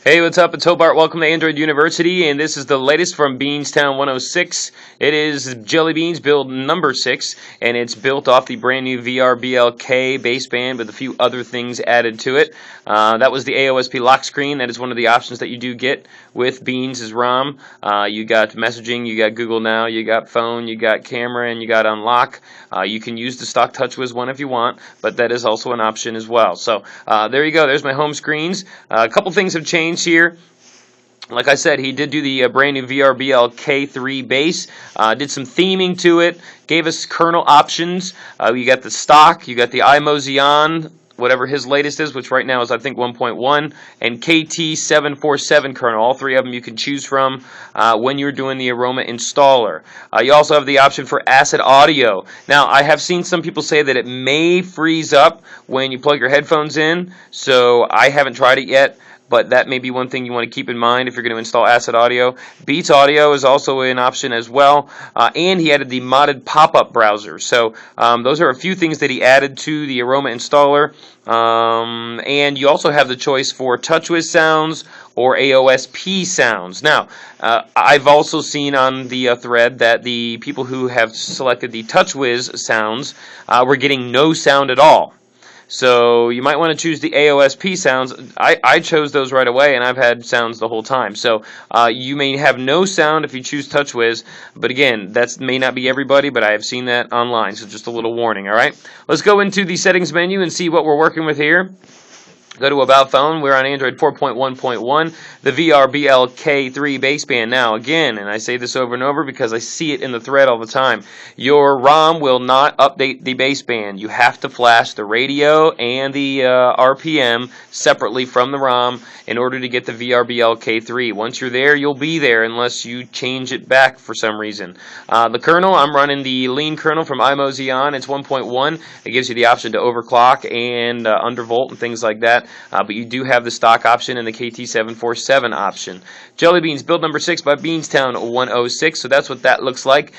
Hey, what's up? It's Hobart. Welcome to Android University, and this is the latest from Beanstown 106. It is Jelly Beans build number 6, and it's built off the brand new VRBLK baseband with a few other things added to it. That was the AOSP lock screen. That is one of the options that you do get with Beans' ROM. You got messaging, you got Google Now, you got phone, you got camera, and you got unlock. You can use the stock TouchWiz one if you want, but that is also an option as well. So there you go. There's my home screens. A couple things have changed here. Like I said, he did do the brand new VRBLK3 base, did some theming to it, gave us kernel options. You got the stock, you got the iMozion, whatever his latest is, which right now is I think 1.1, and KT747 kernel. All three of them you can choose from when you're doing the Aroma installer. You also have the option for acid audio. Now, I have seen some people say that it may freeze up when you plug your headphones in, so I haven't tried it yet. But that may be one thing you want to keep in mind if you're going to install Acid Audio. Beats Audio is also an option as well, and he added the modded pop-up browser. So those are a few things that he added to the Aroma installer. And you also have the choice for TouchWiz sounds or AOSP sounds. Now, I've also seen on the thread that the people who have selected the TouchWiz sounds were getting no sound at all. So you might want to choose the AOSP sounds. I chose those right away, and I've had sounds the whole time. So you may have no sound if you choose TouchWiz, but again, that may not be everybody, but I have seen that online, so just a little warning, all right? Let's go into the settings menu and see what we're working with here. Go to About Phone. We're on Android 4.1.1, the VRBLK3 baseband. Now, again, and I say this over and over because I see it in the thread all the time, your ROM will not update the baseband. You have to flash the radio and the RPM separately from the ROM in order to get the VRBLK3. Once you're there, you'll be there unless you change it back for some reason. The kernel, I'm running the lean kernel from iMozion. It's 1.1. It gives you the option to overclock and undervolt and things like that. But you do have the stock option and the KT747 option. Jelly Beans build number 6 by Beanstown 106. So that's what that looks like.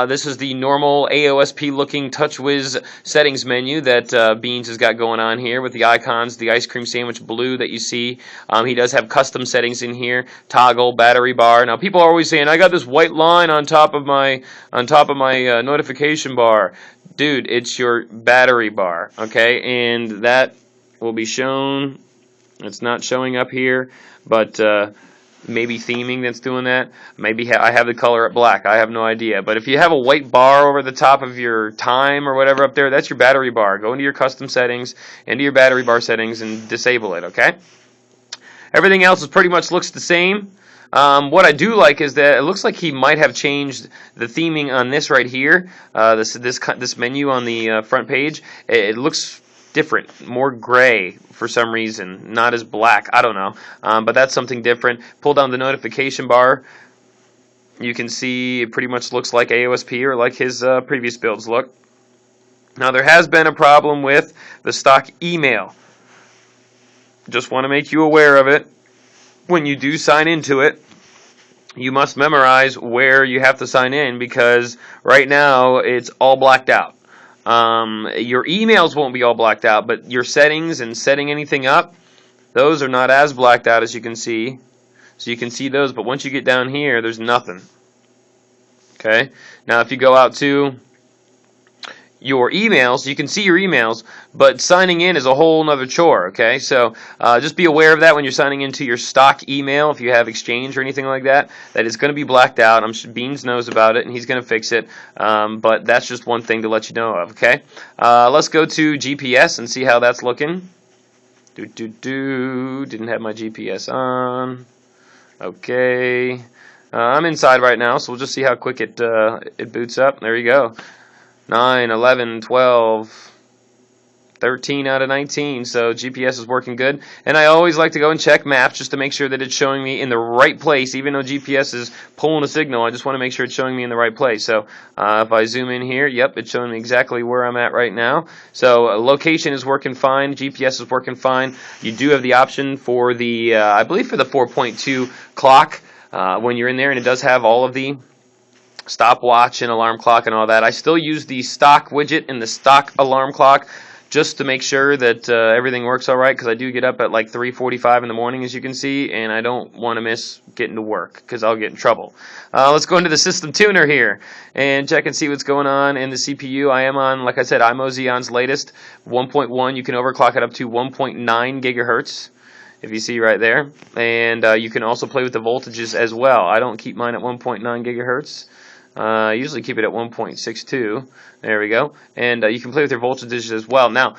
This is the normal AOSP looking TouchWiz settings menu that Beans has got going on here with the icons, the ice cream sandwich blue that you see. He does have custom settings in here, toggle, battery bar. Now people are always saying, I got this white line on top of my notification bar. Dude, it's your battery bar, okay? And that will be shown. It's not showing up here, but maybe theming that's doing that. Maybe I have the color at black. I have no idea. But if you have a white bar over the top of your time or whatever up there, that's your battery bar. Go into your custom settings, into your battery bar settings, and disable it, okay? Everything else is pretty much looks the same. What I do like is that it looks like he might have changed the theming on this right here. This menu on the front page. It looks different, more gray for some reason, not as black. I don't know, but that's something different. Pull down the notification bar. You can see it pretty much looks like AOSP or like his previous builds look. Now there has been a problem with the stock email. Just want to make you aware of it. When you do sign into it, you must memorize where you have to sign in because right now it's all blacked out. Your emails won't be all blacked out, but your settings and setting anything up, those are not as blacked out as you can see. So you can see those, but once you get down here, there's nothing. Okay? Now if you go out to your emails, you can see your emails, but signing in is a whole nother chore, okay? So just be aware of that when you're signing into your stock email, if you have Exchange or anything like that, that it's going to be blacked out. I'm sure Beans knows about it, and he's going to fix it, but that's just one thing to let you know of, okay? Let's go to GPS and see how that's looking. Didn't have my GPS on. Okay. I'm inside right now, so we'll just see how quick it boots up. There you go. 9, 11, 12, 13 out of 19, so GPS is working good. And I always like to go and check maps just to make sure that it's showing me in the right place. Even though GPS is pulling a signal, I just want to make sure it's showing me in the right place. So if I zoom in here, yep, it's showing me exactly where I'm at right now. So location is working fine, GPS is working fine. You do have the option for the, I believe for the 4.2 clock when you're in there, and it does have all of the stopwatch and alarm clock and all that. I still use the stock widget and the stock alarm clock just to make sure that everything works all right, because I do get up at like 3:45 in the morning, as you can see, and I don't want to miss getting to work because I'll get in trouble. Let's go into the system tuner here and check and see what's going on in the CPU. I am on, like I said, IMO Xeon's latest 1.1. You can overclock it up to 1.9 gigahertz. If you see right there, and you can also play with the voltages as well. I don't keep mine at 1.9 gigahertz. I usually keep it at 1.62. There we go. And you can play with your voltages as well. Now,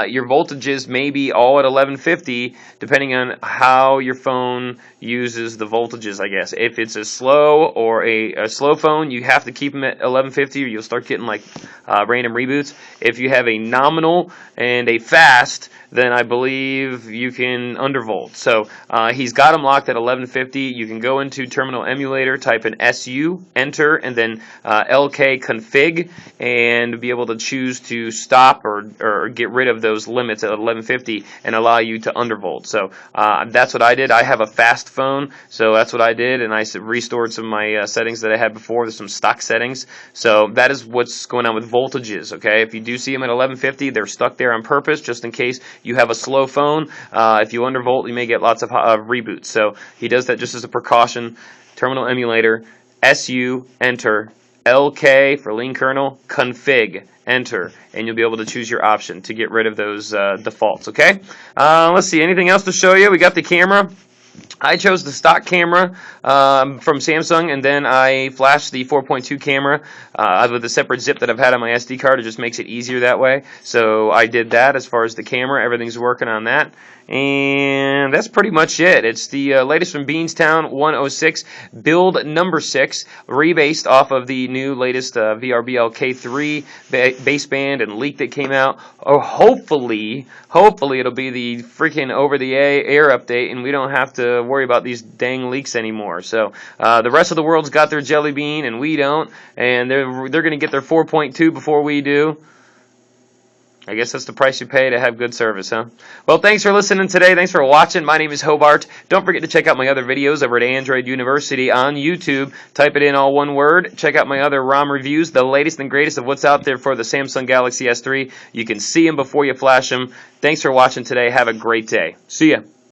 your voltages may be all at 1150, depending on how your phone uses the voltages, I guess. If it's a slow or a slow phone, you have to keep them at 1150, or you'll start getting like random reboots. If you have a nominal and a fast, then I believe you can undervolt. So he's got them locked at 1150. You can go into Terminal Emulator, type in SU, enter, and then LK config, and be able to choose to stop or get rid of those limits at 1150 and allow you to undervolt. So that's what I did. I have a fast phone, so that's what I did, and I restored some of my settings that I had before. There's some stock settings. So that is what's going on with voltages, okay? If you do see them at 1150, they're stuck there on purpose, just in case you have a slow phone. If you undervolt, you may get lots of reboots. So he does that just as a precaution. Terminal Emulator, SU, enter, LK for lean kernel, config, enter, and you'll be able to choose your option to get rid of those defaults, okay? Let's see, anything else to show you? We got the camera. I chose the stock camera from Samsung, and then I flashed the 4.2 camera with a separate zip that I've had on my SD card. It just makes it easier that way. So I did that as far as the camera. Everything's working on that. And that's pretty much it. It's the latest from Beanstown 106, build number 6, rebased off of the new latest VRBLK3 baseband and leak that came out. Or hopefully it'll be the freaking over-the-air update, and we don't have to worry about these dang leaks anymore. So the rest of the world's got their Jelly Bean, and we don't, and they're going to get their 4.2 before we do. I guess that's the price you pay to have good service, huh? Well, thanks for listening today. Thanks for watching. My name is Hobart. Don't forget to check out my other videos over at Android University on YouTube. Type it in all one word. Check out my other ROM reviews, the latest and greatest of what's out there for the Samsung Galaxy S3. You can see them before you flash them. Thanks for watching today. Have a great day. See ya.